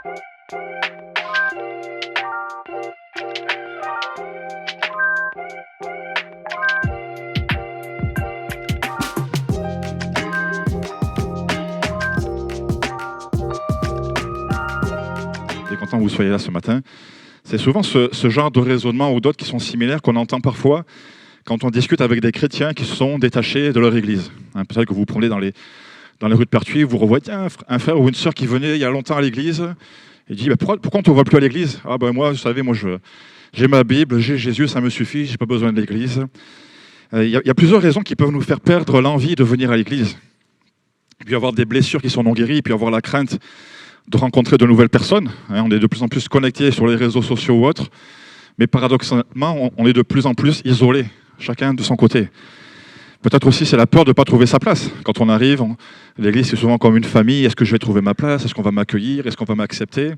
Je suis content que vous soyez là ce matin. C'est souvent ce genre de raisonnement ou d'autres qui sont similaires qu'on entend parfois quand on discute avec des chrétiens qui se sont détachés de leur église. Peut-être que vous prenez dans les rues de Pertuis, vous revoyez un frère ou une sœur qui venait il y a longtemps à l'église et dit pourquoi on ne te voit plus à l'église ? Ah ben moi, vous savez, j'ai ma Bible, j'ai Jésus, ça me suffit, j'ai pas besoin de l'église. Il y a plusieurs raisons qui peuvent nous faire perdre l'envie de venir à l'église. Il peut y avoir des blessures qui sont non guéries, il peut y avoir la crainte de rencontrer de nouvelles personnes. On est de plus en plus connectés sur les réseaux sociaux ou autres, mais paradoxalement, on est de plus en plus isolés, chacun de son côté. Peut-être aussi c'est la peur de ne pas trouver sa place. Quand on arrive, l'église c'est souvent comme une famille. Est-ce que je vais trouver ma place ? Est-ce qu'on va m'accueillir ? Est-ce qu'on va m'accepter ?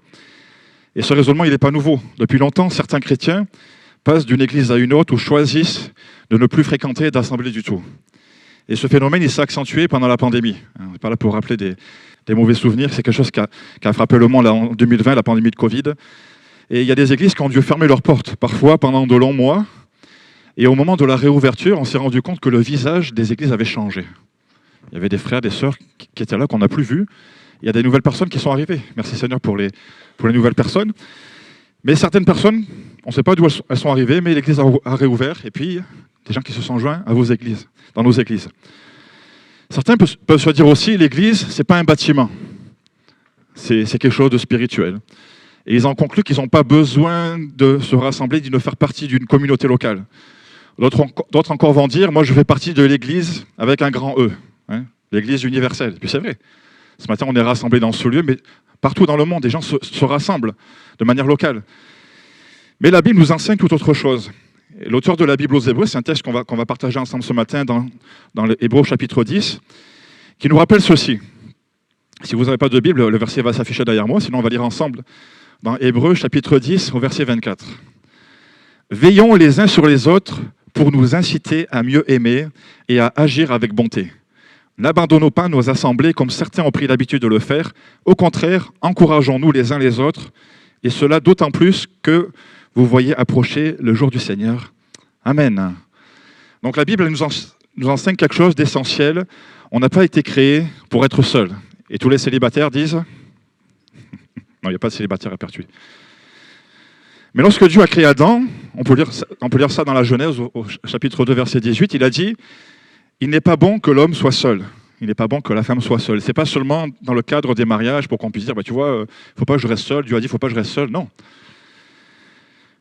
Et ce raisonnement, il n'est pas nouveau. Depuis longtemps, certains chrétiens passent d'une église à une autre ou choisissent de ne plus fréquenter d'assemblée du tout. Et ce phénomène, il s'est accentué pendant la pandémie. On n'est pas là pour rappeler des mauvais souvenirs. C'est quelque chose qui a frappé le monde là, en 2020, la pandémie de Covid. Et il y a des églises qui ont dû fermer leurs portes, parfois pendant de longs mois. Et au moment de la réouverture, on s'est rendu compte que le visage des églises avait changé. Il y avait des frères, des sœurs qui étaient là, qu'on n'a plus vus. Il y a des nouvelles personnes qui sont arrivées. Merci Seigneur pour les nouvelles personnes. Mais certaines personnes, on ne sait pas d'où elles sont arrivées, mais l'église a réouvert. Et puis, des gens qui se sont joints à vos églises, dans nos églises. Certains peuvent se dire aussi, l'église, ce n'est pas un bâtiment. C'est quelque chose de spirituel. Et ils en concluent qu'ils n'ont pas besoin de se rassembler, de faire partie d'une communauté locale. D'autres encore vont dire, moi je fais partie de l'église avec un grand E, l'église universelle. Et puis c'est vrai, ce matin on est rassemblés dans ce lieu, mais partout dans le monde, des gens se rassemblent de manière locale. Mais la Bible nous enseigne tout autre chose. Et l'auteur de la Bible aux Hébreux, c'est un texte qu'on va partager ensemble ce matin dans le Hébreux chapitre 10, qui nous rappelle ceci. Si vous n'avez pas de Bible, le verset va s'afficher derrière moi, sinon on va lire ensemble dans Hébreux chapitre 10 au verset 24. « Veillons les uns sur les autres pour nous inciter à mieux aimer et à agir avec bonté. N'abandonnons pas nos assemblées comme certains ont pris l'habitude de le faire. Au contraire, encourageons-nous les uns les autres, et cela d'autant plus que vous voyez approcher le jour du Seigneur. » Amen. Donc la Bible nous enseigne quelque chose d'essentiel. On n'a pas été créé pour être seul. Et tous les célibataires disent... Non, il n'y a pas de célibataire à Pertuis. Mais lorsque Dieu a créé Adam, on peut lire ça dans la Genèse, au chapitre 2, verset 18, il a dit « Il n'est pas bon que l'homme soit seul. Il n'est pas bon que la femme soit seule. » Ce n'est pas seulement dans le cadre des mariages pour qu'on puisse dire « Tu vois, il ne faut pas que je reste seul. » Dieu a dit « Il ne faut pas que je reste seul. » Non.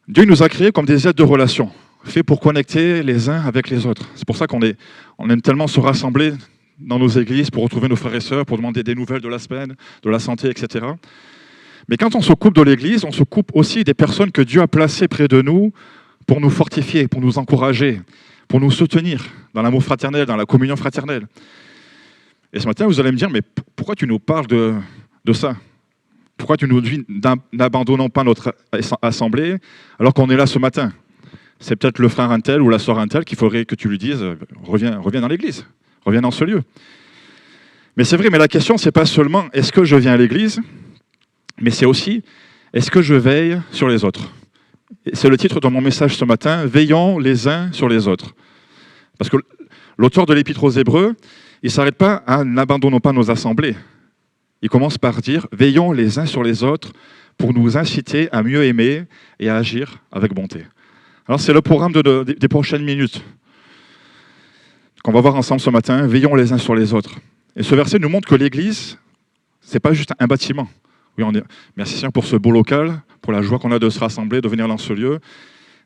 Dieu nous a créés comme des êtres de relation, faits pour connecter les uns avec les autres. C'est pour ça qu'on aime tellement se rassembler dans nos églises pour retrouver nos frères et sœurs, pour demander des nouvelles de la semaine, de la santé, etc. Mais quand on se coupe de l'église, on se coupe aussi des personnes que Dieu a placées près de nous pour nous fortifier, pour nous encourager, pour nous soutenir dans l'amour fraternel, dans la communion fraternelle. Et ce matin, vous allez me dire, mais pourquoi tu nous parles de ça ? Pourquoi tu nous dis, n'abandonnons pas notre assemblée alors qu'on est là ce matin ? C'est peut-être le frère un tel ou la sœur un tel qu'il faudrait que tu lui dises, reviens dans l'église, reviens dans ce lieu. Mais c'est vrai, mais la question, c'est pas seulement, est-ce que je viens à l'église ? Mais c'est aussi, est-ce que je veille sur les autres ? Et c'est le titre de mon message ce matin, « Veillons les uns sur les autres ». Parce que l'auteur de l'Épître aux Hébreux, il ne s'arrête pas à « n'abandonnons pas nos assemblées ». Il commence par dire « Veillons les uns sur les autres pour nous inciter à mieux aimer et à agir avec bonté ». Alors c'est le programme des prochaines minutes qu'on va voir ensemble ce matin, « Veillons les uns sur les autres ». Et ce verset nous montre que l'Église, ce n'est pas juste un bâtiment. Oui, merci Seigneur pour ce beau local, pour la joie qu'on a de se rassembler, de venir dans ce lieu.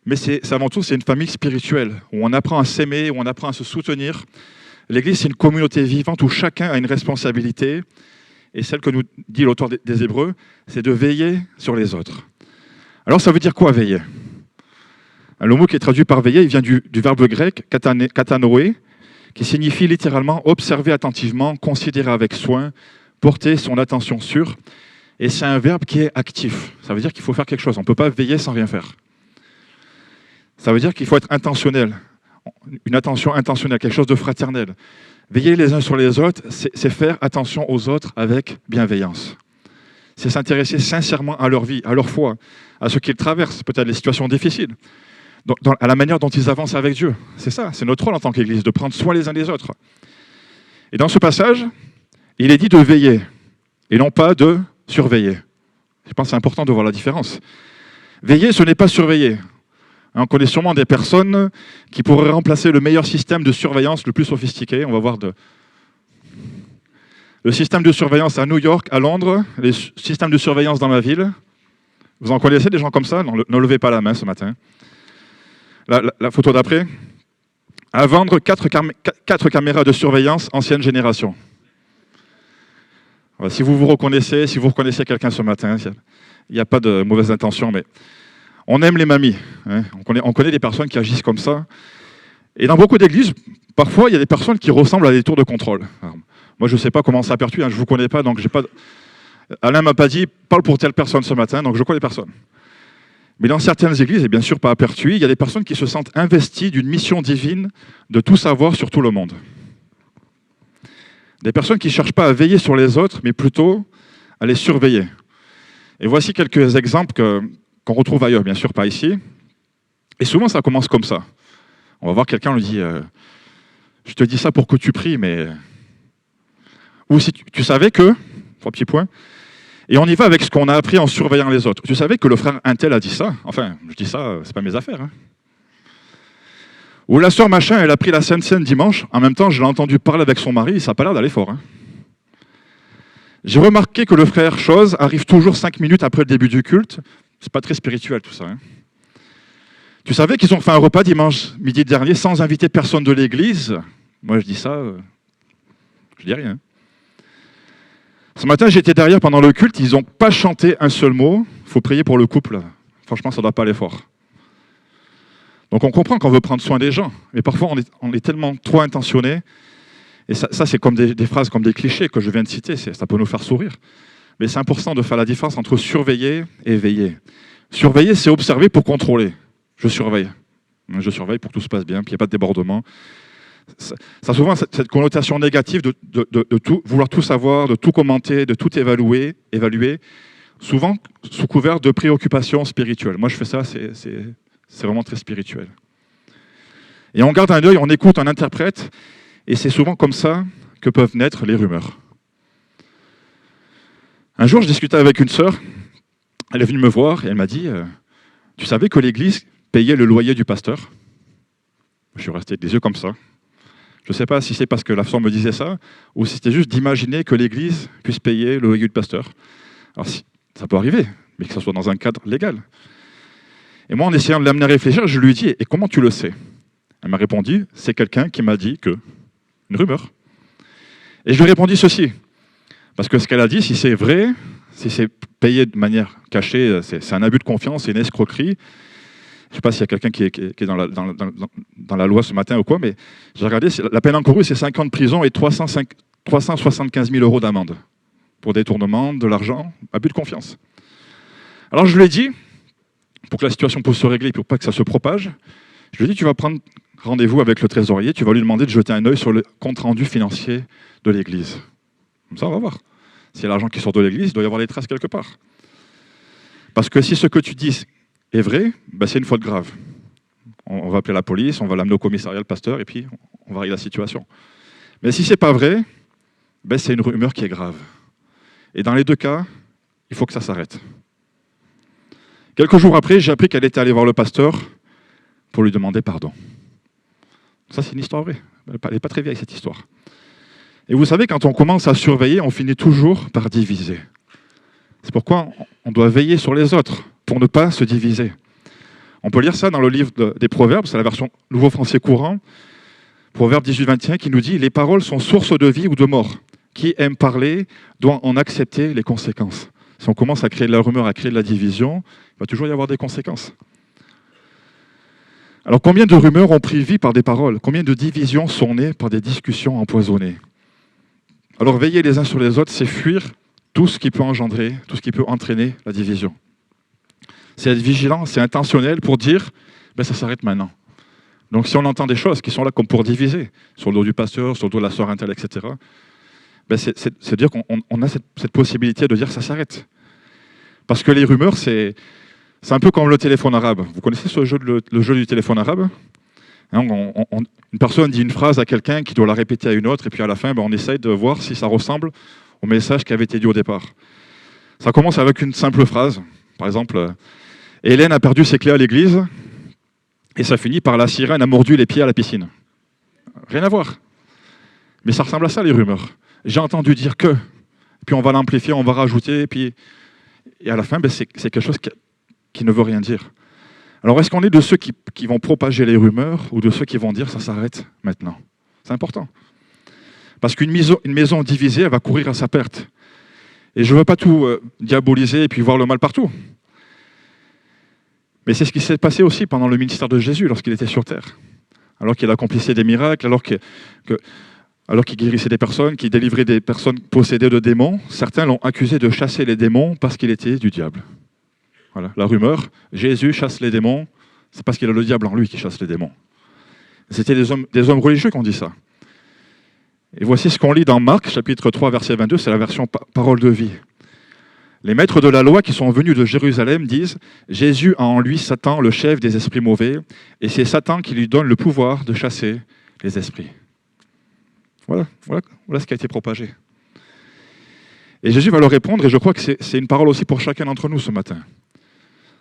Mais c'est avant tout, c'est une famille spirituelle, où on apprend à s'aimer, où on apprend à se soutenir. L'Église, c'est une communauté vivante où chacun a une responsabilité. Et celle que nous dit l'auteur des Hébreux, c'est de veiller sur les autres. Alors ça veut dire quoi, veiller ? Le mot qui est traduit par veiller, il vient du verbe grec katanoé, qui signifie littéralement observer attentivement, considérer avec soin, porter son attention sur. Et c'est un verbe qui est actif. Ça veut dire qu'il faut faire quelque chose. On ne peut pas veiller sans rien faire. Ça veut dire qu'il faut être intentionnel. Une attention intentionnelle, quelque chose de fraternel. Veiller les uns sur les autres, c'est faire attention aux autres avec bienveillance. c'est s'intéresser sincèrement à leur vie, à leur foi, à ce qu'ils traversent, peut-être les situations difficiles, à la manière dont ils avancent avec Dieu. C'est ça, c'est notre rôle en tant qu'Église, de prendre soin les uns des autres. Et dans ce passage, il est dit de veiller, et non pas de surveiller. Je pense que c'est important de voir la différence. Veiller, ce n'est pas surveiller. On connaît sûrement des personnes qui pourraient remplacer le meilleur système de surveillance le plus sophistiqué. On va voir le système de surveillance à New York, à Londres, les systèmes de surveillance dans ma ville. Vous en connaissez des gens comme ça? Ne levez pas la main ce matin. La photo d'après. À vendre 4 caméras de surveillance ancienne génération. Voilà, si vous vous reconnaissez, si vous reconnaissez quelqu'un ce matin, il n'y a pas de mauvaise intention, mais on aime les mamies. Hein. On connaît des personnes qui agissent comme ça. Et dans beaucoup d'églises, parfois, il y a des personnes qui ressemblent à des tours de contrôle. Alors, moi, je ne sais pas comment ça a perçu, hein, je ne vous connais pas, donc j'ai pas. Alain m'a pas dit, parle pour telle personne ce matin, donc je connais personne. Mais dans certaines églises, et bien sûr pas à Pertuis, il y a des personnes qui se sentent investies d'une mission divine de tout savoir sur tout le monde. Des personnes qui ne cherchent pas à veiller sur les autres, mais plutôt à les surveiller. Et voici quelques exemples qu'on retrouve ailleurs, bien sûr pas ici. Et souvent, ça commence comme ça. On va voir quelqu'un lui dit je te dis ça pour que tu pries, mais... Ou si tu savais que... 3 petits points. Et on y va avec ce qu'on a appris en surveillant les autres. Tu savais que le frère Untel a dit ça? Enfin, je dis ça, c'est pas mes affaires. Hein. Ou la sœur machin, elle a pris la Sainte Seine dimanche. En même temps, je l'ai entendu parler avec son mari, ça n'a pas l'air d'aller fort. Hein. J'ai remarqué que le frère chose arrive toujours 5 minutes après le début du culte. C'est pas très spirituel tout ça. Hein. Tu savais qu'ils ont fait un repas dimanche midi dernier sans inviter personne de l'église? Moi, je dis ça, je dis rien. Ce matin, j'étais derrière pendant le culte, ils n'ont pas chanté un seul mot. Il faut prier pour le couple. Franchement, ça ne doit pas aller fort. Donc on comprend qu'on veut prendre soin des gens, mais parfois on est tellement trop intentionné. Et ça c'est comme des phrases, comme des clichés que je viens de citer, ça peut nous faire sourire. Mais c'est important de faire la différence entre surveiller et veiller. Surveiller, c'est observer pour contrôler. Je surveille. Je surveille pour que tout se passe bien, qu'il n'y ait pas de débordement. Ça a souvent cette connotation négative de tout, vouloir tout savoir, de tout commenter, de tout évaluer, souvent sous couvert de préoccupations spirituelles. Moi, je fais ça, c'est vraiment très spirituel. Et on garde un œil, on écoute, on interprète, et c'est souvent comme ça que peuvent naître les rumeurs. Un jour, je discutais avec une sœur, elle est venue me voir, et elle m'a dit « Tu savais que l'église payait le loyer du pasteur ?» Je suis resté avec des yeux comme ça. Je ne sais pas si c'est parce que la sœur me disait ça, ou si c'était juste d'imaginer que l'église puisse payer le loyer du pasteur. Alors, ça peut arriver, mais que ce soit dans un cadre légal. Et moi, en essayant de l'amener à réfléchir, je lui ai dit « Et comment tu le sais ?» Elle m'a répondu « C'est quelqu'un qui m'a dit que... » Une rumeur. Et je lui ai répondu ceci. Parce que ce qu'elle a dit, si c'est vrai, si c'est payé de manière cachée, c'est un abus de confiance, c'est une escroquerie. Je ne sais pas s'il y a quelqu'un qui est dans la loi ce matin ou quoi, mais j'ai regardé, la peine encourue, c'est 5 ans de prison et 375 000 € d'amende pour détournement de l'argent, abus de confiance. Alors je lui ai dit, pour que la situation puisse se régler, pour pas que ça se propage, je lui ai dit, tu vas prendre rendez-vous avec le trésorier, tu vas lui demander de jeter un œil sur le compte-rendu financier de l'église. Comme ça, on va voir. S'il y a l'argent qui sort de l'église, il doit y avoir des traces quelque part. Parce que si ce que tu dis est vrai, ben c'est une faute grave. On va appeler la police, on va l'amener au commissariat, le pasteur, et puis on va régler la situation. Mais si ce n'est pas vrai, ben c'est une rumeur qui est grave. Et dans les deux cas, il faut que ça s'arrête. Quelques jours après, j'ai appris qu'elle était allée voir le pasteur pour lui demander pardon. Ça, c'est une histoire vraie. Elle n'est pas très vieille, cette histoire. Et vous savez, quand on commence à surveiller, on finit toujours par diviser. C'est pourquoi on doit veiller sur les autres, pour ne pas se diviser. On peut lire ça dans le livre des Proverbes, c'est la version Nouveau Français courant, Proverbe 18-21, qui nous dit « Les paroles sont source de vie ou de mort. Qui aime parler doit en accepter les conséquences. » Si on commence à créer de la rumeur, à créer de la division, il va toujours y avoir des conséquences. Alors combien de rumeurs ont pris vie par des paroles? Combien de divisions sont nées par des discussions empoisonnées? Alors veiller les uns sur les autres, c'est fuir tout ce qui peut engendrer, tout ce qui peut entraîner la division. C'est être vigilant, c'est intentionnel pour dire ben ça s'arrête maintenant. Donc si on entend des choses qui sont là comme pour diviser, sur le dos du pasteur, sur le dos de la sœur Intel, etc., ben c'est dire qu'on a cette possibilité de dire ça s'arrête. Parce que les rumeurs, c'est un peu comme le téléphone arabe. Vous connaissez ce jeu, le jeu du téléphone arabe? Hein, une personne dit une phrase à quelqu'un qui doit la répéter à une autre, et puis à la fin, on essaye de voir si ça ressemble au message qui avait été dit au départ. Ça commence avec une simple phrase. Par exemple, Hélène a perdu ses clés à l'église, et ça finit par la sirène a mordu les pieds à la piscine. Rien à voir. Mais ça ressemble à ça, les rumeurs. J'ai entendu dire que, puis on va l'amplifier, on va rajouter, et à la fin, c'est quelque chose qui ne veut rien dire. Alors, est-ce qu'on est de ceux qui vont propager les rumeurs ou de ceux qui vont dire ça s'arrête maintenant? C'est important. Parce qu'une maison divisée, elle va courir à sa perte. Et je ne veux pas tout diaboliser et puis voir le mal partout. Mais c'est ce qui s'est passé aussi pendant le ministère de Jésus lorsqu'il était sur terre. Alors qu'il accomplissait des miracles, alors qu'il guérissait des personnes, qu'il délivrait des personnes possédées de démons, certains l'ont accusé de chasser les démons parce qu'il était du diable. Voilà, la rumeur, Jésus chasse les démons, c'est parce qu'il a le diable en lui qui chasse les démons. C'était des hommes religieux qui ont dit ça. Et voici ce qu'on lit dans Marc, chapitre 3, verset 22, c'est la version parole de vie. Les maîtres de la loi qui sont venus de Jérusalem disent « Jésus a en lui Satan, le chef des esprits mauvais, et c'est Satan qui lui donne le pouvoir de chasser les esprits. » Voilà ce qui a été propagé. Et Jésus va leur répondre, et je crois que c'est une parole aussi pour chacun d'entre nous ce matin.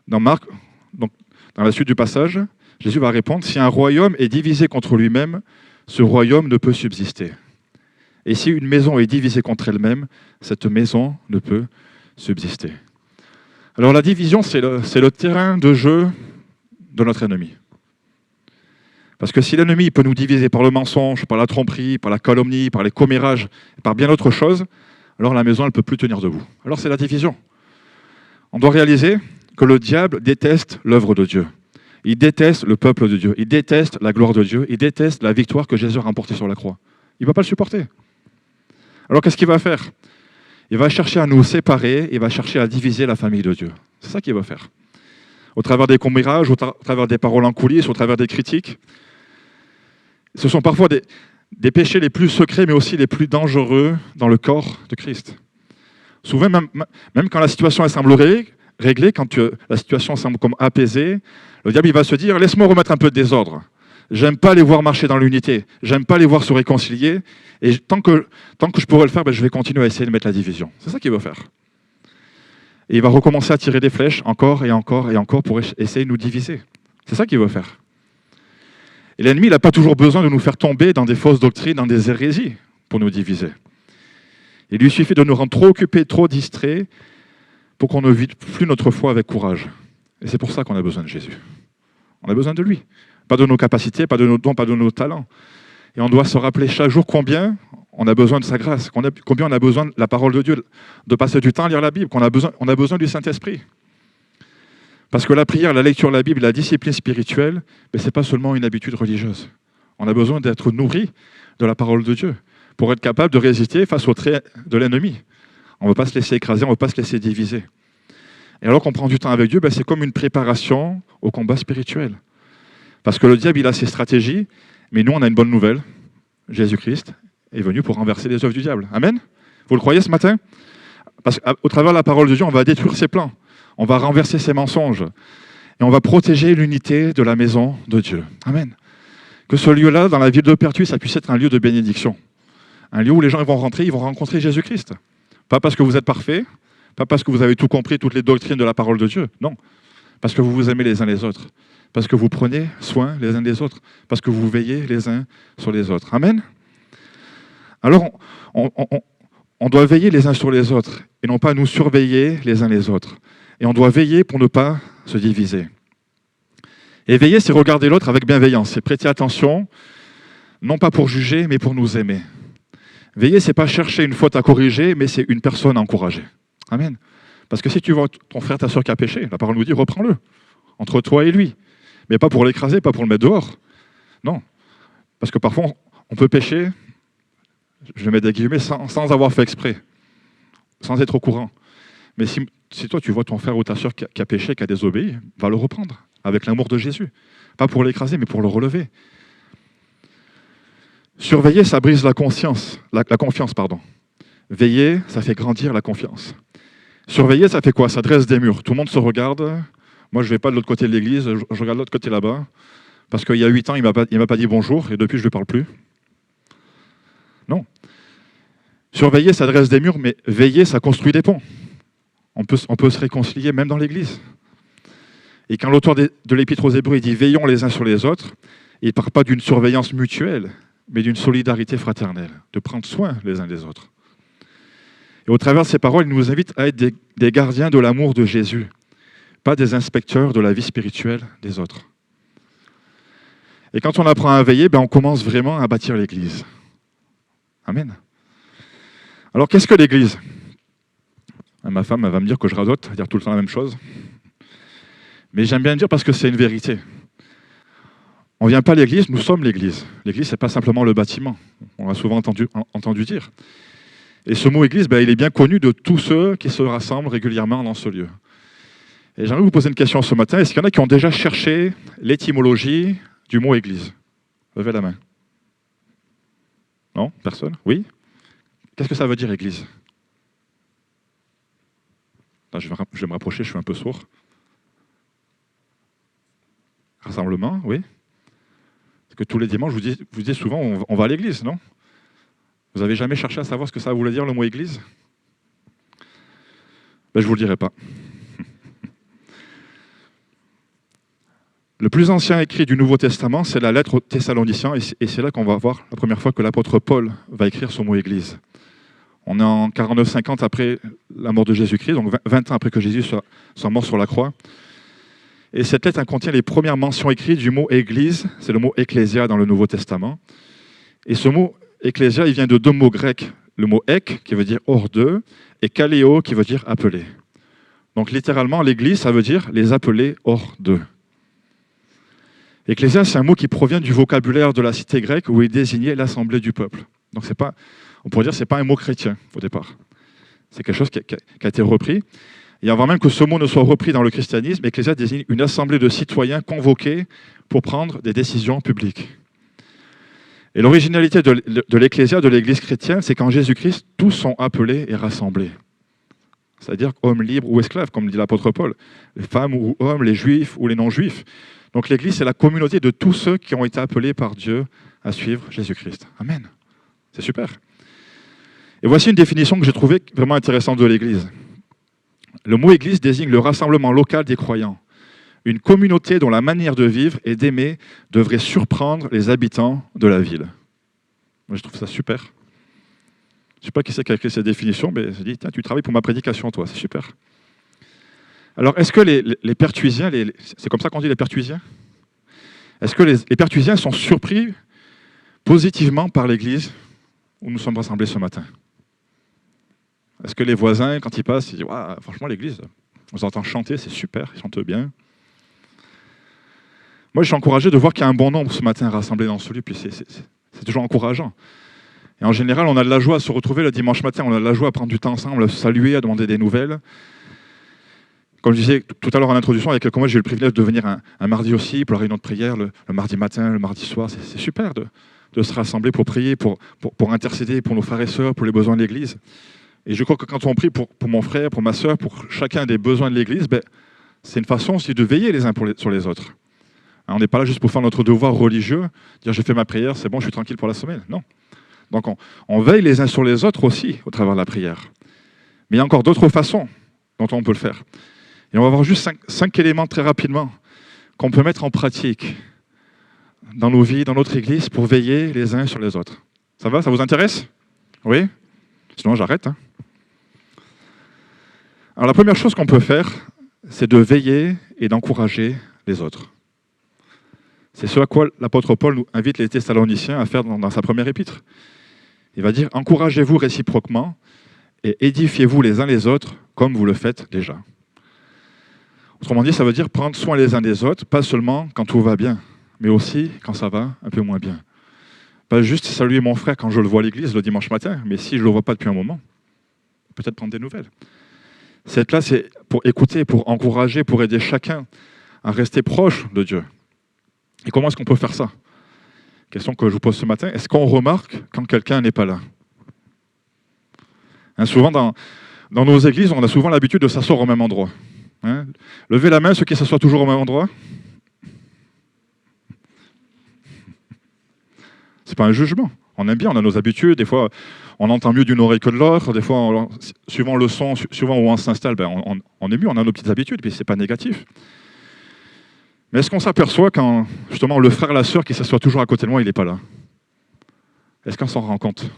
Dans Marc, donc, dans la suite du passage, Jésus va répondre « Si un royaume est divisé contre lui-même, ce royaume ne peut subsister. Et si une maison est divisée contre elle-même, cette maison ne peut subsister. » Alors la division, c'est le terrain de jeu de notre ennemi. Parce que si l'ennemi peut nous diviser par le mensonge, par la tromperie, par la calomnie, par les commérages, par bien d'autres choses, alors la maison, elle ne peut plus tenir debout. Alors c'est la division. On doit réaliser que le diable déteste l'œuvre de Dieu. Il déteste le peuple de Dieu. Il déteste la gloire de Dieu. Il déteste la victoire que Jésus a remportée sur la croix. Il ne va pas le supporter. Alors qu'est-ce qu'il va faire? Il va chercher à nous séparer, il va chercher à diviser la famille de Dieu. C'est ça qu'il va faire. Au travers des commérages, au travers des paroles en coulisses, au travers des critiques. Ce sont parfois des péchés les plus secrets, mais aussi les plus dangereux dans le corps de Christ. Souvent, même quand la situation elle semble réglée, quand la situation semble comme apaisée, le diable il va se dire « Laisse-moi remettre un peu de désordre. J'aime pas les voir marcher dans l'unité. J'aime pas les voir se réconcilier. Et tant que je pourrais le faire, je vais continuer à essayer de mettre la division. » C'est ça qu'il va faire. Et il va recommencer à tirer des flèches encore et encore et encore pour essayer de nous diviser. C'est ça qu'il veut faire. Et l'ennemi, il n'a pas toujours besoin de nous faire tomber dans des fausses doctrines, dans des hérésies pour nous diviser. Il lui suffit de nous rendre trop occupés, trop distraits pour qu'on ne vive plus notre foi avec courage. Et c'est pour ça qu'on a besoin de Jésus. On a besoin de lui. Pas de nos capacités, pas de nos dons, pas de nos talents. Et on doit se rappeler chaque jour combien on a besoin de sa grâce, combien on a besoin de la parole de Dieu, de passer du temps à lire la Bible, on a besoin du Saint-Esprit. Parce que la prière, la lecture de la Bible, la discipline spirituelle, ce n'est pas seulement une habitude religieuse. On a besoin d'être nourri de la parole de Dieu pour être capable de résister face aux traits de l'ennemi. On ne veut pas se laisser écraser, on ne veut pas se laisser diviser. Et alors qu'on prend du temps avec Dieu, c'est comme une préparation au combat spirituel. Parce que le diable, il a ses stratégies, mais nous, on a une bonne nouvelle. Jésus-Christ est venu pour renverser les œuvres du diable. Amen? Vous le croyez ce matin? Parce qu'au travers de la parole de Dieu, on va détruire ses plans. On va renverser ses mensonges. Et on va protéger l'unité de la maison de Dieu. Amen. Que ce lieu-là, dans la ville de Pertuis, ça puisse être un lieu de bénédiction. Un lieu où les gens vont rentrer, ils vont rencontrer Jésus-Christ. Pas parce que vous êtes parfait, pas parce que vous avez tout compris, toutes les doctrines de la parole de Dieu. Non. Parce que vous vous aimez les uns les autres. Parce que vous prenez soin les uns des autres. Parce que vous veillez les uns sur les autres. Amen. Alors, on doit veiller les uns sur les autres et non pas nous surveiller les uns les autres. Et on doit veiller pour ne pas se diviser. Et veiller, c'est regarder l'autre avec bienveillance. C'est prêter attention, non pas pour juger, mais pour nous aimer. Veiller, c'est pas chercher une faute à corriger, mais c'est une personne à encourager. Amen. Parce que si tu vois ton frère, ta soeur qui a péché, la parole nous dit, reprends-le, entre toi et lui. Mais pas pour l'écraser, pas pour le mettre dehors. Non. Parce que parfois, on peut pécher, je vais mettre des guillemets, sans avoir fait exprès, sans être au courant. Mais si toi, tu vois ton frère ou ta soeur qui a péché, qui a désobéi, va le reprendre, avec l'amour de Jésus. Pas pour l'écraser, mais pour le relever. Surveiller, ça brise la confiance. Veiller, ça fait grandir la confiance. Surveiller, ça fait quoi? Ça dresse des murs. Tout le monde se regarde. Moi, je ne vais pas de l'autre côté de l'église, je regarde de l'autre côté là-bas. Parce qu'il y a 8 ans, il ne m'a pas dit bonjour, et depuis, je ne lui parle plus. Non. Surveiller, ça dresse des murs, mais veiller, ça construit des ponts. On peut se réconcilier même dans l'église. Et quand l'auteur de l'Épître aux Hébreux il dit « Veillons les uns sur les autres », il ne parle pas d'une surveillance mutuelle, mais d'une solidarité fraternelle, de prendre soin les uns des autres. Et au travers de ces paroles, il nous invite à être des gardiens de l'amour de Jésus, pas des inspecteurs de la vie spirituelle des autres. Et quand on apprend à veiller, on commence vraiment à bâtir l'Église. Amen. Alors, qu'est-ce que l'Église? Ma femme elle va me dire que je radote, elle va dire tout le temps la même chose. Mais j'aime bien le dire parce que c'est une vérité. On ne vient pas à l'Église, nous sommes l'Église. L'Église, ce n'est pas simplement le bâtiment. On l'a souvent entendu dire. Et ce mot Église, il est bien connu de tous ceux qui se rassemblent régulièrement dans ce lieu. Et j'aimerais vous poser une question ce matin. Est-ce qu'il y en a qui ont déjà cherché l'étymologie du mot Église? Levez la main. Non? Personne? Oui? Qu'est-ce que ça veut dire Église? Là, je vais me rapprocher, je suis un peu sourd. Rassemblement, oui? Parce que tous les dimanches, je vous dis souvent, on va à l'église, non? Vous n'avez jamais cherché à savoir ce que ça voulait dire, le mot église? Je ne vous le dirai pas. Le plus ancien écrit du Nouveau Testament, c'est la lettre aux Thessaloniciens, et c'est là qu'on va voir la première fois que l'apôtre Paul va écrire ce mot église. On est en 49-50 après la mort de Jésus-Christ, donc 20 ans après que Jésus soit mort sur la croix. Et cette lettre contient les premières mentions écrites du mot « église », c'est le mot « ecclésia » dans le Nouveau Testament. Et ce mot « ecclésia », il vient de deux mots grecs, le mot « ek » qui veut dire « hors d'eux » et « kaléo » qui veut dire « appelé ». Donc littéralement, l'église, ça veut dire « les appelés hors d'eux ». Ecclésia, c'est un mot qui provient du vocabulaire de la cité grecque où il désignait l'assemblée du peuple. Donc on pourrait dire que ce n'est pas un mot chrétien au départ. C'est quelque chose qui a été repris. Et avant même que ce mot ne soit repris dans le christianisme, ecclésia désigne une assemblée de citoyens convoqués pour prendre des décisions publiques. Et l'originalité de l'ecclésia, de l'église chrétienne, c'est qu'en Jésus-Christ, tous sont appelés et rassemblés. C'est-à-dire hommes libres ou esclaves, comme dit l'apôtre Paul, les femmes ou hommes, les juifs ou les non-juifs. Donc l'église, c'est la communauté de tous ceux qui ont été appelés par Dieu à suivre Jésus-Christ. Amen. C'est super. Et voici une définition que j'ai trouvée vraiment intéressante de l'église. Le mot église désigne le rassemblement local des croyants. Une communauté dont la manière de vivre et d'aimer devrait surprendre les habitants de la ville. Moi, je trouve ça super. Je ne sais pas qui c'est qui a écrit cette définition, mais je dis, tu travailles pour ma prédication, toi, c'est super. Alors, est-ce que les Pertuisiens, c'est comme ça qu'on dit les Pertuisiens? Est-ce que les Pertuisiens sont surpris positivement par l'église où nous sommes rassemblés ce matin? Est-ce que les voisins, quand ils passent, ils disent « franchement, l'église, on entend chanter, c'est super, ils chantent bien ». Moi, je suis encouragé de voir qu'il y a un bon nombre ce matin rassemblés dans ce lieu, puis c'est toujours encourageant. Et en général, on a de la joie à se retrouver le dimanche matin, on a de la joie à prendre du temps ensemble, à se saluer, à demander des nouvelles. Comme je disais tout à l'heure en introduction, il y a quelques mois, j'ai eu le privilège de venir un mardi aussi pour la réunion de prière, le mardi matin, le mardi soir. C'est super de se rassembler pour prier, pour intercéder pour nos frères et sœurs, pour les besoins de l'Église. Et je crois que quand on prie pour mon frère, pour ma sœur, pour chacun des besoins de l'Église, c'est une façon aussi de veiller les uns sur les autres. On n'est pas là juste pour faire notre devoir religieux, dire j'ai fait ma prière, c'est bon, je suis tranquille pour la semaine. Non. Donc on veille les uns sur les autres aussi au travers de la prière. Mais il y a encore d'autres façons dont on peut le faire. Et on va voir juste cinq éléments très rapidement qu'on peut mettre en pratique dans nos vies, dans notre Église, pour veiller les uns sur les autres. Ça va? Ça vous intéresse? Oui? Sinon j'arrête. Alors la première chose qu'on peut faire, c'est de veiller et d'encourager les autres. C'est ce à quoi l'apôtre Paul nous invite les Thessaloniciens à faire dans sa première épître. Il va dire « Encouragez-vous réciproquement et édifiez-vous les uns les autres comme vous le faites déjà. » Autrement dit, ça veut dire prendre soin les uns des autres, pas seulement quand tout va bien, mais aussi quand ça va un peu moins bien. Pas juste saluer mon frère quand je le vois à l'église le dimanche matin, mais si je ne le vois pas depuis un moment, peut-être prendre des nouvelles. Cette là, c'est pour écouter, pour encourager, pour aider chacun à rester proche de Dieu. Et comment est-ce qu'on peut faire ça? Question que je vous pose ce matin. Est-ce qu'on remarque quand quelqu'un n'est pas là? Souvent, Dans nos églises, on a souvent l'habitude de s'asseoir au même endroit. Hein? Levez la main ceux qui s'assoient toujours au même endroit. C'est pas un jugement. On aime bien, on a nos habitudes. Des fois, on entend mieux d'une oreille que de l'autre. Des fois, suivant le son, suivant où on s'installe, on est mieux, on a nos petites habitudes, puis c'est pas négatif. Mais est-ce qu'on s'aperçoit quand, justement, le frère, la sœur qui s'assoit toujours à côté de moi, il n'est pas là? Est-ce qu'on s'en rend compte?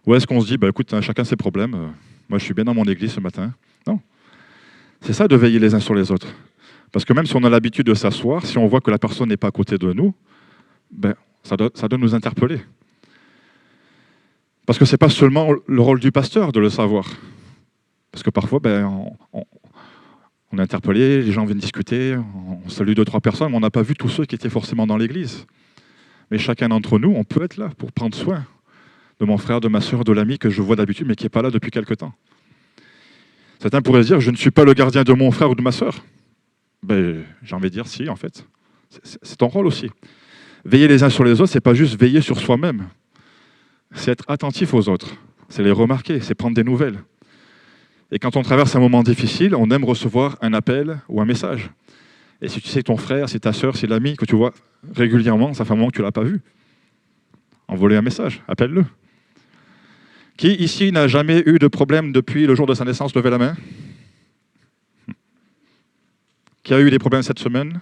Ou est-ce qu'on se dit, écoute, chacun ses problèmes, moi je suis bien dans mon église ce matin? Non. C'est ça de veiller les uns sur les autres. Parce que même si on a l'habitude de s'asseoir, si on voit que la personne n'est pas à côté de nous, ça doit nous interpeller. Parce que ce n'est pas seulement le rôle du pasteur de le savoir. Parce que parfois, on est interpellé, les gens viennent discuter, on salue 2-3 personnes, mais on n'a pas vu tous ceux qui étaient forcément dans l'église. Mais chacun d'entre nous, on peut être là pour prendre soin de mon frère, de ma soeur, de l'ami que je vois d'habitude, mais qui n'est pas là depuis quelque temps. Certains pourraient se dire, je ne suis pas le gardien de mon frère ou de ma soeur. J'ai envie de dire, si, en fait. C'est ton rôle aussi. Veiller les uns sur les autres, ce n'est pas juste veiller sur soi-même. C'est être attentif aux autres. C'est les remarquer, c'est prendre des nouvelles. Et quand on traverse un moment difficile, on aime recevoir un appel ou un message. Et si tu sais que ton frère, c'est ta sœur, c'est l'ami que tu vois régulièrement, ça fait un moment que tu ne l'as pas vu, envoie-lui un message, appelle-le. Qui ici n'a jamais eu de problème depuis le jour de sa naissance? Levez la main. Qui a eu des problèmes cette semaine?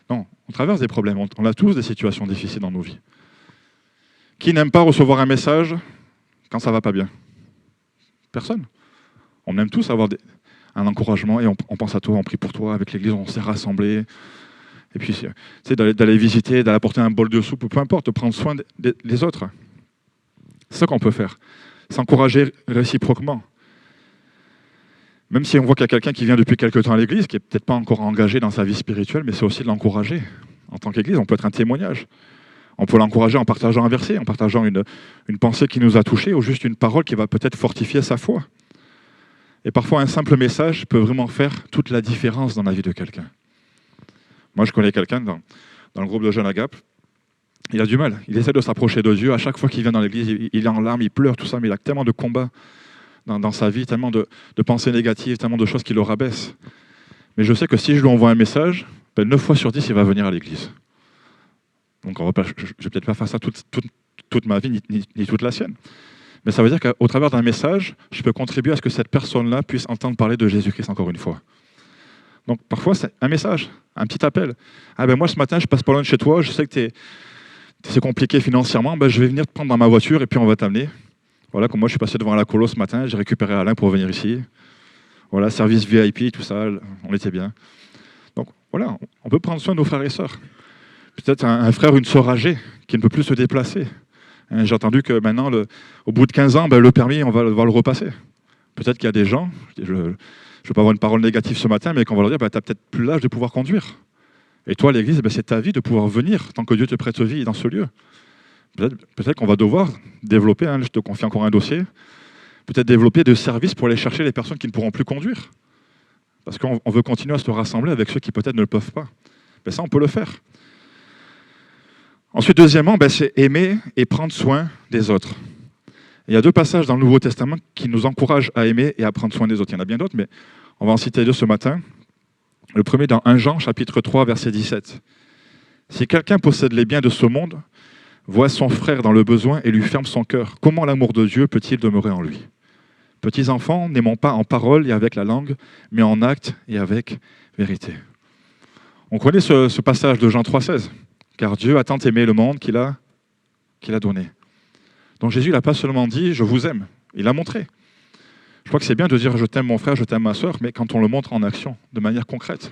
Non, on traverse des problèmes, on a tous des situations difficiles dans nos vies. Qui n'aime pas recevoir un message quand ça ne va pas bien? Personne. On aime tous avoir un encouragement et on pense à toi, on prie pour toi, avec l'église on s'est rassemblés. Et puis, tu sais, d'aller visiter, d'aller apporter un bol de soupe, peu importe, de prendre soin des autres. C'est ça qu'on peut faire. S'encourager réciproquement. Même si on voit qu'il y a quelqu'un qui vient depuis quelque temps à l'église, qui n'est peut-être pas encore engagé dans sa vie spirituelle, mais c'est aussi de l'encourager. En tant qu'église, on peut être un témoignage. On peut l'encourager en partageant un verset, en partageant une pensée qui nous a touchés, ou juste une parole qui va peut-être fortifier sa foi. Et parfois, un simple message peut vraiment faire toute la différence dans la vie de quelqu'un. Moi, je connais quelqu'un dans le groupe de Jeunes Agape. Il a du mal. Il essaie de s'approcher de Dieu. À chaque fois qu'il vient dans l'église, il est en larmes, il pleure, tout ça, mais il a tellement de combats dans sa vie, tellement de pensées négatives, tellement de choses qui le rabaissent. Mais je sais que si je lui envoie un message, 9 fois sur 10, il va venir à l'église. Donc je ne vais peut-être pas faire ça toute ma vie, ni toute la sienne. Mais ça veut dire qu'au travers d'un message, je peux contribuer à ce que cette personne-là puisse entendre parler de Jésus-Christ encore une fois. Donc parfois, c'est un message, un petit appel. Moi, ce matin, je passe pas loin de chez toi, je sais que c'est compliqué financièrement, je vais venir te prendre dans ma voiture et puis on va t'amener. Voilà, comme moi, je suis passé devant la colo ce matin, j'ai récupéré Alain pour venir ici. Voilà, service VIP, tout ça, on était bien. Donc voilà, on peut prendre soin de nos frères et sœurs. Peut-être un frère ou une sœur âgée qui ne peut plus se déplacer. J'ai entendu que maintenant, au bout de 15 ans, le permis, on va le repasser. Peut-être qu'il y a des gens, je ne veux pas avoir une parole négative ce matin, mais qu'on va leur dire, tu n'as peut-être plus l'âge de pouvoir conduire. Et toi, l'église, c'est ta vie de pouvoir venir, tant que Dieu te prête vie dans ce lieu. Peut-être qu'on va devoir développer, je te confie encore un dossier, peut-être développer des services pour aller chercher les personnes qui ne pourront plus conduire. Parce qu'on veut continuer à se rassembler avec ceux qui peut-être ne le peuvent pas. Ça, on peut le faire. Ensuite, deuxièmement, c'est aimer et prendre soin des autres. Il y a 2 passages dans le Nouveau Testament qui nous encouragent à aimer et à prendre soin des autres. Il y en a bien d'autres, mais on va en citer 2 ce matin. Le premier dans 1 Jean, chapitre 3, verset 17. « Si quelqu'un possède les biens de ce monde, voit son frère dans le besoin et lui ferme son cœur, comment l'amour de Dieu peut-il demeurer en lui? Petits enfants, n'aimons pas en parole et avec la langue, mais en acte et avec vérité. » On connaît ce passage de Jean 3,16. Car Dieu a tant aimé le monde qu'il a donné. Donc Jésus n'a pas seulement dit « je vous aime », il l'a montré. Je crois que c'est bien de dire « je t'aime mon frère, je t'aime ma soeur », mais quand on le montre en action, de manière concrète,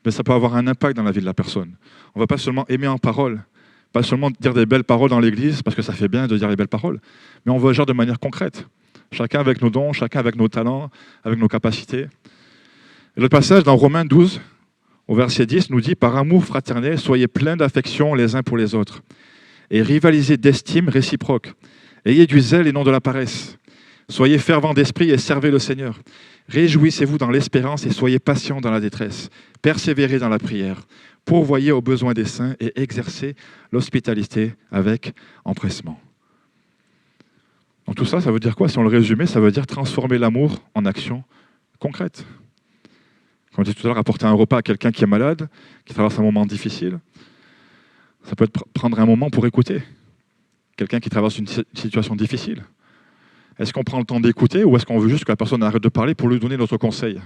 ça peut avoir un impact dans la vie de la personne. On ne va pas seulement aimer en parole, pas seulement dire des belles paroles dans l'église, parce que ça fait bien de dire les belles paroles, mais on veut agir de manière concrète. Chacun avec nos dons, chacun avec nos talents, avec nos capacités. Et le passage dans Romains 12, au verset 10, nous dit « Par amour fraternel, soyez pleins d'affection les uns pour les autres, et rivalisez d'estime réciproque. Ayez du zèle et non de la paresse. Soyez fervents d'esprit et servez le Seigneur. Réjouissez-vous dans l'espérance et soyez patients dans la détresse. Persévérez dans la prière. Pourvoyez aux besoins des saints et exercez l'hospitalité avec empressement. » Donc tout ça, ça veut dire quoi? Si on le résumait, ça veut dire transformer l'amour en action concrète. Comme je disais tout à l'heure, apporter un repas à quelqu'un qui est malade, qui traverse un moment difficile. Ça peut être prendre un moment pour écouter quelqu'un qui traverse une situation difficile. Est-ce qu'on prend le temps d'écouter ou est-ce qu'on veut juste que la personne arrête de parler pour lui donner notre conseil?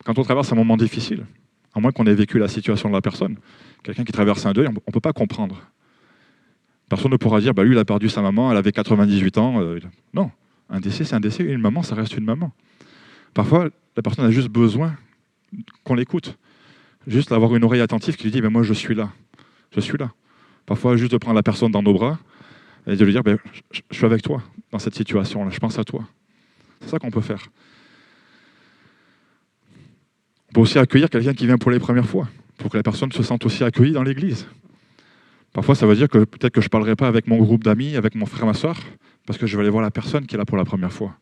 Quand on traverse un moment difficile, à moins qu'on ait vécu la situation de la personne, quelqu'un qui traverse un deuil, on ne peut pas comprendre. Personne ne pourra dire, lui, il a perdu sa maman, elle avait 98 ans. Non, un décès, c'est un décès. Une maman, ça reste une maman. Parfois, la personne a juste besoin qu'on l'écoute. Juste d'avoir une oreille attentive qui lui dit, moi, je suis là. Je suis là. Parfois, juste de prendre la personne dans nos bras et de lui dire, je suis avec toi dans cette situation-là, je pense à toi. C'est ça qu'on peut faire. On peut aussi accueillir quelqu'un qui vient pour les premières fois, pour que la personne se sente aussi accueillie dans l'église. Parfois, ça veut dire que peut-être que je ne parlerai pas avec mon groupe d'amis, avec mon frère, ma soeur, parce que je vais aller voir la personne qui est là pour la première fois,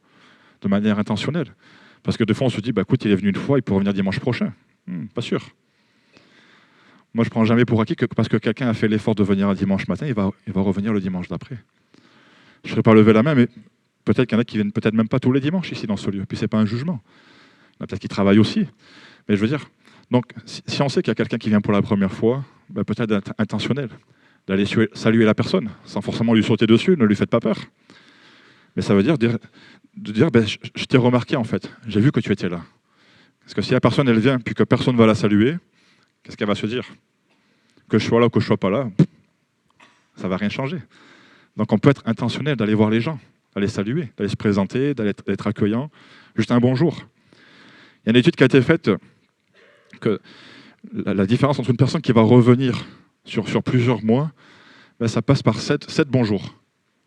de manière intentionnelle. Parce que des fois, on se dit, écoute, il est venu une fois, il pourrait venir dimanche prochain. Pas sûr. Moi, je ne prends jamais pour acquis que parce que quelqu'un a fait l'effort de venir un dimanche matin, il va revenir le dimanche d'après. Je ne ferai pas lever la main, mais peut-être qu'il y en a qui viennent peut-être même pas tous les dimanches ici dans ce lieu. Puis ce n'est pas un jugement. Il y en a peut-être qui travaillent aussi. Mais je veux dire, donc, si on sait qu'il y a quelqu'un qui vient pour la première fois, peut-être d'être intentionnel, d'aller saluer la personne, sans forcément lui sauter dessus, ne lui faites pas peur. Mais ça veut dire de dire, je t'ai remarqué en fait, j'ai vu que tu étais là. Parce que si la personne, elle vient, puis que personne ne va la saluer, qu'est-ce qu'elle va se dire? Que je sois là ou que je ne sois pas là, ça ne va rien changer. Donc on peut être intentionnel d'aller voir les gens, d'aller saluer, d'aller se présenter, d'être accueillant, juste un bonjour. Il y a une étude qui a été faite que la différence entre une personne qui va revenir sur plusieurs mois, ça passe par 7 bonjours.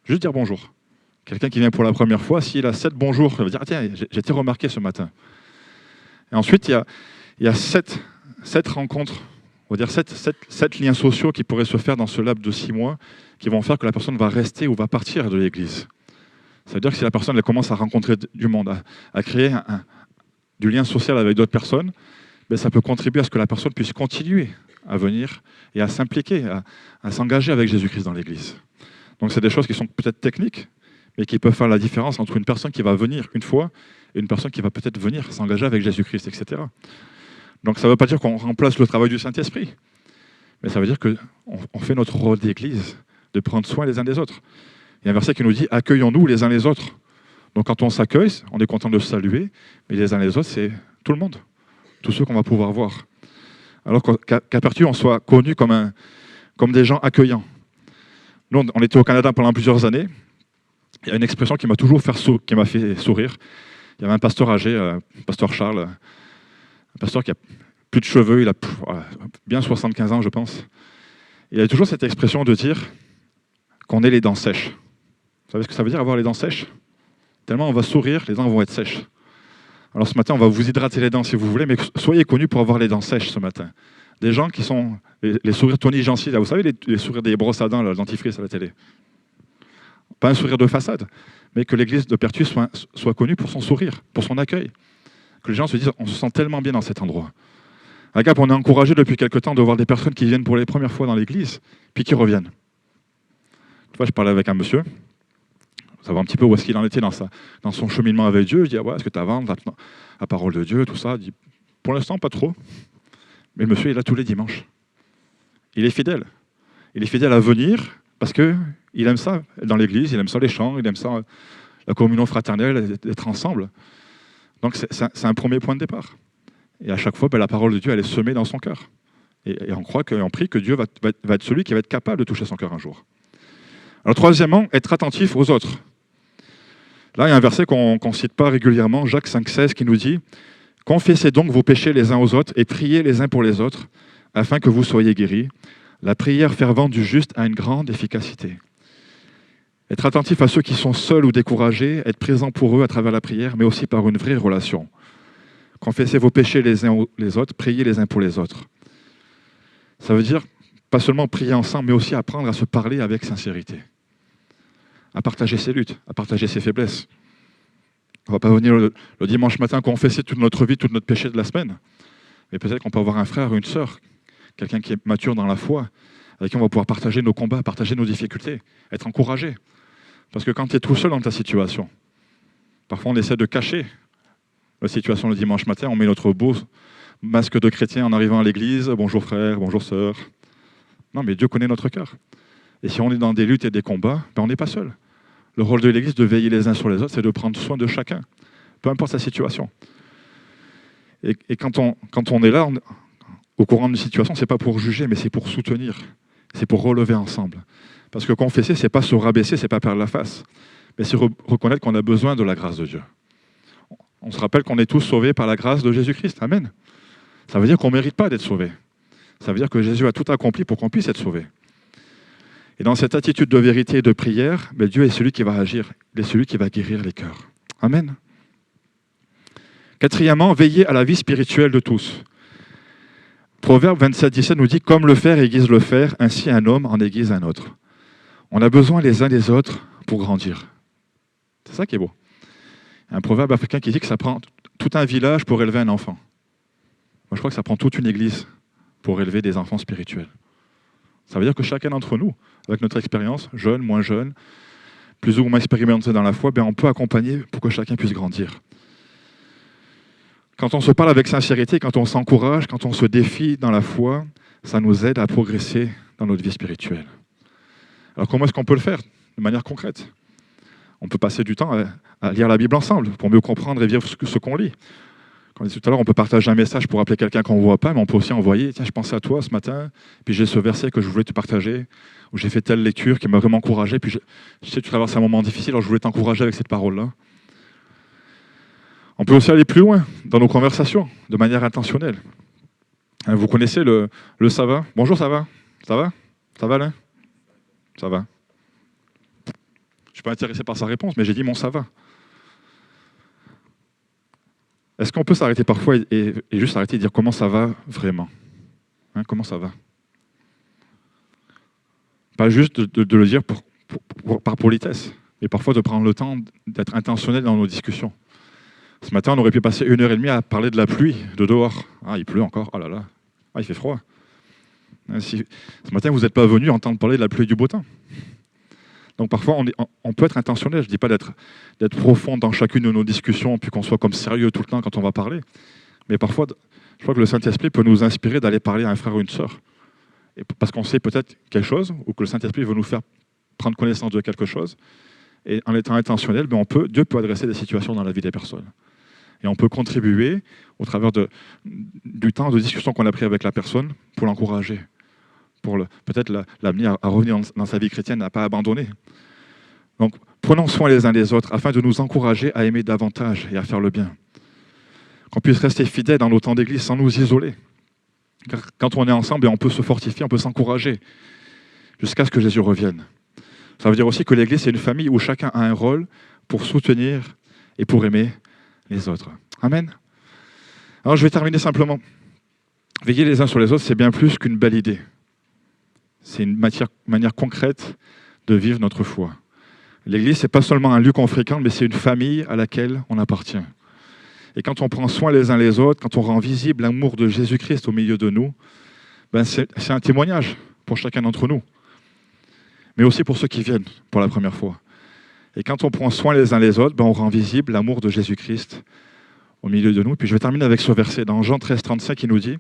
Juste dire bonjour. Quelqu'un qui vient pour la première fois, s'il a 7 bonjours, il va dire tiens, j'ai été remarqué ce matin. Et ensuite, il y a 7 rencontres, on va dire 7 liens sociaux qui pourraient se faire dans ce laps de 6 mois, qui vont faire que la personne va rester ou va partir de l'église. Ça veut dire que si la personne elle commence à rencontrer du monde, à créer du lien social avec d'autres personnes, ça peut contribuer à ce que la personne puisse continuer à venir et à s'impliquer, à s'engager avec Jésus-Christ dans l'église. Donc c'est des choses qui sont peut-être techniques, mais qui peuvent faire la différence entre une personne qui va venir une fois et une personne qui va peut-être venir s'engager avec Jésus-Christ, etc. Donc ça ne veut pas dire qu'on remplace le travail du Saint-Esprit, mais ça veut dire qu'on fait notre rôle d'église, de prendre soin les uns des autres. Il y a un verset qui nous dit « Accueillons-nous les uns les autres ». Donc quand on s'accueille, on est content de se saluer, mais les uns les autres, c'est tout le monde, tous ceux qu'on va pouvoir voir. Alors qu'à Pertuis, on soit connus comme des gens accueillants. Nous, on était au Canada pendant plusieurs années. Il y a une expression qui m'a toujours fait sourire. Il y avait un pasteur âgé, pasteur Charles, un pasteur qui a plus de cheveux, il a bien 75 ans, je pense. Il avait toujours cette expression de dire qu'on ait les dents sèches. Vous savez ce que ça veut dire, avoir les dents sèches? Tellement on va sourire, les dents vont être sèches. Alors ce matin, on va vous hydrater les dents si vous voulez, mais soyez connus pour avoir les dents sèches ce matin. Des gens qui sont les sourires Tony Jancy, là, vous savez, les sourires des brosses à dents, le dentifrice à la télé. Pas un sourire de façade, mais que l'église de Pertuis soit connue pour son sourire, pour son accueil. Que les gens se disent, on se sent tellement bien dans cet endroit. À Gap, on est encouragé depuis quelque temps de voir des personnes qui viennent pour les premières fois dans l'église, puis qui reviennent. Tu vois, je parlais avec un monsieur, savoir un petit peu où est-ce qu'il en était dans son cheminement avec Dieu. Je dis, est-ce que tu avances la parole de Dieu, tout ça? Il dit, pour l'instant, pas trop. Mais le monsieur est là tous les dimanches. Il est fidèle. Il est fidèle à venir parce qu'il aime ça dans l'église, il aime ça les chants, il aime ça la communion fraternelle, d'être ensemble. Donc c'est un premier point de départ. Et à chaque fois, la parole de Dieu, elle est semée dans son cœur. Et on croit et on prie que Dieu va être celui qui va être capable de toucher son cœur un jour. Alors troisièmement, être attentif aux autres. Là, il y a un verset qu'on ne cite pas régulièrement, Jacques 5,16, qui nous dit « Confessez donc vos péchés les uns aux autres et priez les uns pour les autres, afin que vous soyez guéris. La prière fervente du juste a une grande efficacité. » Être attentif à ceux qui sont seuls ou découragés, être présent pour eux à travers la prière, mais aussi par une vraie relation. Confessez vos péchés les uns aux autres, priez les uns pour les autres. Ça veut dire pas seulement prier ensemble, mais aussi apprendre à se parler avec sincérité. À partager ses luttes, à partager ses faiblesses. On ne va pas venir le dimanche matin confesser toute notre vie, tout notre péché de la semaine. Mais peut-être qu'on peut avoir un frère ou une sœur, quelqu'un qui est mature dans la foi, avec qui on va pouvoir partager nos combats, partager nos difficultés, être encouragé. Parce que quand tu es tout seul dans ta situation, parfois on essaie de cacher la situation le dimanche matin, on met notre beau masque de chrétien en arrivant à l'église, bonjour frère, bonjour sœur. Non, mais Dieu connaît notre cœur. Et si on est dans des luttes et des combats, on n'est pas seul. Le rôle de l'église, de veiller les uns sur les autres, c'est de prendre soin de chacun, peu importe sa situation. Et quand on est là, au courant d'une situation, ce n'est pas pour juger, mais c'est pour soutenir, c'est pour relever ensemble. Parce que confesser, ce n'est pas se rabaisser, ce n'est pas perdre la face, mais c'est reconnaître qu'on a besoin de la grâce de Dieu. On se rappelle qu'on est tous sauvés par la grâce de Jésus-Christ. Amen. Ça veut dire qu'on ne mérite pas d'être sauvés. Ça veut dire que Jésus a tout accompli pour qu'on puisse être sauvé. Et dans cette attitude de vérité et de prière, Dieu est celui qui va agir, il est celui qui va guérir les cœurs. Amen. Quatrièmement, veiller à la vie spirituelle de tous. Proverbe 27-17 nous dit « Comme le fer aiguise le fer, ainsi un homme en aiguise un autre. » On a besoin les uns des autres pour grandir. C'est ça qui est beau. Un proverbe africain qui dit que ça prend tout un village pour élever un enfant. Moi, je crois que ça prend toute une église pour élever des enfants spirituels. Ça veut dire que chacun d'entre nous, avec notre expérience, jeune, moins jeune, plus ou moins expérimenté dans la foi, on peut accompagner pour que chacun puisse grandir. Quand on se parle avec sincérité, quand on s'encourage, quand on se défie dans la foi, ça nous aide à progresser dans notre vie spirituelle. Alors comment est-ce qu'on peut le faire de manière concrète? On peut passer du temps à lire la Bible ensemble pour mieux comprendre et vivre ce qu'on lit. Comme je disais tout à l'heure, on peut partager un message pour appeler quelqu'un qu'on ne voit pas, mais on peut aussi envoyer « Tiens, je pensais à toi ce matin, puis j'ai ce verset que je voulais te partager, ou j'ai fait telle lecture qui m'a vraiment encouragé, puis je sais que tu traverses un moment difficile, alors je voulais t'encourager avec cette parole-là. » On peut aussi aller plus loin dans nos conversations, de manière intentionnelle. Vous connaissez le ça va? Bonjour, ça va? Ça va? Ça va, Alain? Ça va. Je ne suis pas intéressé par sa réponse, mais j'ai dit mon ça va. Est-ce qu'on peut s'arrêter parfois et juste arrêter de dire comment ça va vraiment? Comment ça va? Pas juste de le dire par politesse, mais parfois de prendre le temps d'être intentionnel dans nos discussions. Ce matin, on aurait pu passer 1h30 à parler de la pluie, de dehors. Ah, il pleut encore, oh là là, ah, il fait froid. Ce matin, vous n'êtes pas venu entendre parler de la pluie et du beau temps. Donc parfois, on peut être intentionnel. Je ne dis pas d'être profond dans chacune de nos discussions, puis qu'on soit comme sérieux tout le temps quand on va parler. Mais parfois, je crois que le Saint-Esprit peut nous inspirer d'aller parler à un frère ou une sœur. Parce qu'on sait peut-être quelque chose, ou que le Saint-Esprit veut nous faire prendre connaissance de quelque chose. Et en étant intentionnel, Dieu peut adresser des situations dans la vie des personnes. Et on peut contribuer au travers du temps de discussion qu'on a pris avec la personne pour l'encourager, pour peut-être l'amener à revenir dans sa vie chrétienne, à ne pas abandonner. Donc, prenons soin les uns des autres afin de nous encourager à aimer davantage et à faire le bien. Qu'on puisse rester fidèles dans nos temps d'église sans nous isoler. Car quand on est ensemble, on peut se fortifier, on peut s'encourager jusqu'à ce que Jésus revienne. Ça veut dire aussi que l'église, c'est une famille où chacun a un rôle pour soutenir et pour aimer les autres. Amen. Alors, je vais terminer simplement. Veiller les uns sur les autres, c'est bien plus qu'une belle idée. C'est une manière concrète de vivre notre foi. L'église, ce n'est pas seulement un lieu qu'on fréquente, mais c'est une famille à laquelle on appartient. Et quand on prend soin les uns les autres, quand on rend visible l'amour de Jésus-Christ au milieu de nous, c'est un témoignage pour chacun d'entre nous, mais aussi pour ceux qui viennent pour la première fois. Et quand on prend soin les uns les autres, on rend visible l'amour de Jésus-Christ au milieu de nous. Puis je vais terminer avec ce verset dans Jean 13,35 qui nous dit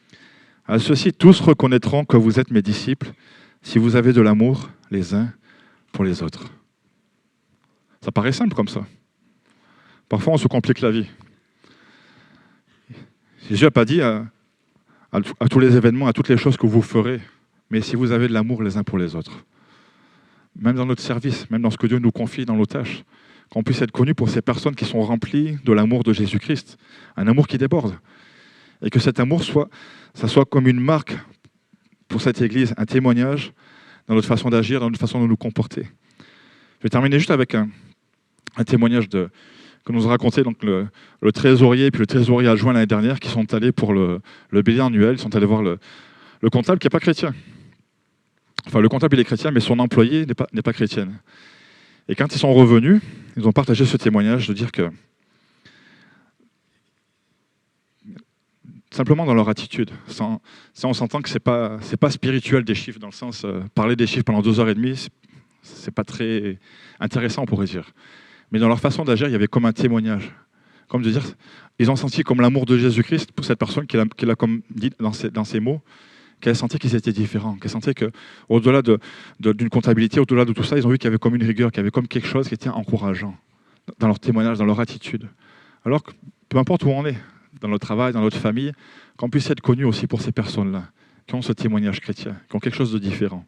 « À ceux-ci, tous reconnaîtront que vous êtes mes disciples si vous avez de l'amour les uns pour les autres. » Ça paraît simple comme ça. Parfois, on se complique la vie. Jésus n'a pas dit à tous les événements, à toutes les choses que vous ferez, mais si vous avez de l'amour les uns pour les autres. Même dans notre service, même dans ce que Dieu nous confie dans nos tâches, qu'on puisse être connus pour ces personnes qui sont remplies de l'amour de Jésus-Christ, un amour qui déborde. Et que cet amour soit comme une marque pour cette Église, un témoignage dans notre façon d'agir, dans notre façon de nous comporter. Je vais terminer juste avec un témoignage que nous a raconté donc, le trésorier puis le trésorier adjoint l'année dernière qui sont allés pour le bilan annuel, ils sont allés voir le comptable qui n'est pas chrétien. Enfin, le comptable, il est chrétien, mais son employé n'est pas chrétienne. Et quand ils sont revenus, ils ont partagé ce témoignage de dire que, simplement dans leur attitude, on s'entend que ce n'est pas spirituel des chiffres, dans le sens, parler des chiffres pendant 2h30, C'est pas très intéressant, on pourrait dire. Mais dans leur façon d'agir, il y avait comme un témoignage. Comme de dire, ils ont senti comme l'amour de Jésus-Christ pour cette personne qu'il a comme dit dans ses mots, qu'elle sentait qu'ils étaient différents, qu'elle sentait qu'au-delà d'une comptabilité, au-delà de tout ça, ils ont vu qu'il y avait comme une rigueur, qu'il y avait comme quelque chose qui était encourageant dans leur témoignage, dans leur attitude. Alors que peu importe où on est, dans notre travail, dans notre famille, qu'on puisse être connu aussi pour ces personnes-là, qui ont ce témoignage chrétien, qui ont quelque chose de différent.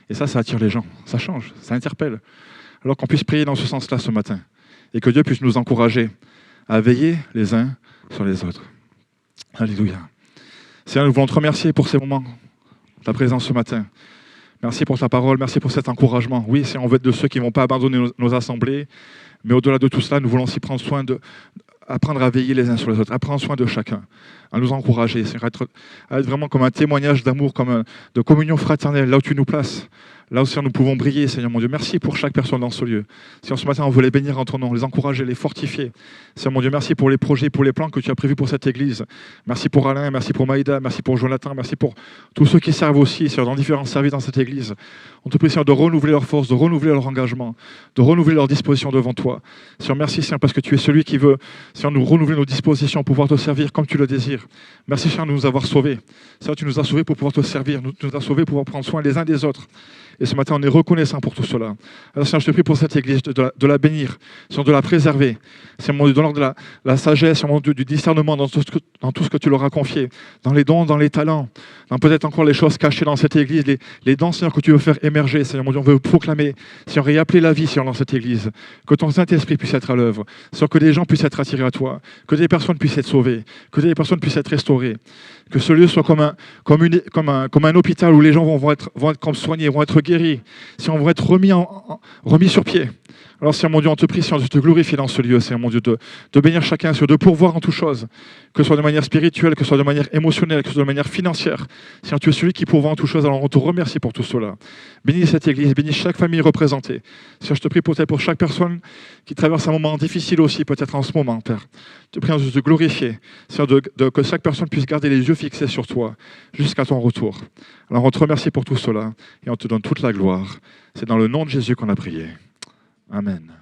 Et ça attire les gens, ça change, ça interpelle. Alors qu'on puisse prier dans ce sens-là ce matin, et que Dieu puisse nous encourager à veiller les uns sur les autres. Alléluia. Seigneur, nous voulons te remercier pour ces moments, ta présence ce matin. Merci pour ta parole, merci pour cet encouragement. Oui, Seigneur, on veut être de ceux qui ne vont pas abandonner nos assemblées, mais au-delà de tout cela, nous voulons aussi prendre soin apprendre à veiller les uns sur les autres, à prendre soin de chacun, à nous encourager, Seigneur, à être vraiment comme un témoignage d'amour, de communion fraternelle, là où tu nous places. Là aussi, nous pouvons briller, Seigneur mon Dieu. Merci pour chaque personne dans ce lieu. Seigneur, ce matin, on veut les bénir en ton nom, les encourager, les fortifier. Seigneur mon Dieu, merci pour les projets, pour les plans que tu as prévus pour cette église. Merci pour Alain, merci pour Maïda, merci pour Jonathan, merci pour tous ceux qui servent aussi, Seigneur, dans différents services dans cette église. On te prie, Seigneur, de renouveler leur force, de renouveler leur engagement, de renouveler leur disposition devant toi. Seigneur, merci, Seigneur, parce que tu es celui qui veut, Seigneur, nous renouveler nos dispositions pour pouvoir te servir comme tu le désires. Merci, Seigneur, de nous avoir sauvés. Seigneur, tu nous as sauvés pour pouvoir te servir, tu nous as sauvés pour pouvoir prendre soin les uns des autres. Et ce matin, on est reconnaissant pour tout cela. Alors, Seigneur, je te prie pour cette église, de la bénir, Seigneur, de la préserver. Seigneur, mon Dieu, donne-leur de la sagesse, Seigneur, mon Dieu, du discernement dans tout ce que tu leur as confié, dans les dons, dans les talents, dans peut-être encore les choses cachées dans cette église, les dons, Seigneur, que tu veux faire émerger. Seigneur, mon Dieu, on veut proclamer, Seigneur, et appeler la vie, Seigneur, dans cette église. Que ton Saint-Esprit puisse être à l'œuvre. Seigneur, que des gens puissent être attirés à toi, que des personnes puissent être sauvées, que des personnes puissent être restaurées. Que ce lieu soit comme un hôpital où les gens vont être comme soignés, vont être guéris, si on va être remis sur pied. Alors, Seigneur mon Dieu, on te prie, Seigneur, de te glorifier dans ce lieu, Seigneur mon Dieu, de bénir chacun, Seigneur, de pourvoir en toutes choses, que ce soit de manière spirituelle, que ce soit de manière émotionnelle, que ce soit de manière financière. Seigneur, tu es celui qui pourvoit en toutes choses, alors on te remercie pour tout cela. Bénis cette église, bénis chaque famille représentée. Seigneur, je te prie pour chaque personne qui traverse un moment difficile aussi, peut-être en ce moment, Père. Je te prie de te glorifier, Seigneur, que chaque personne puisse garder les yeux fixés sur toi jusqu'à ton retour. Alors on te remercie pour tout cela et on te donne toute la gloire. C'est dans le nom de Jésus qu'on a prié. Amen.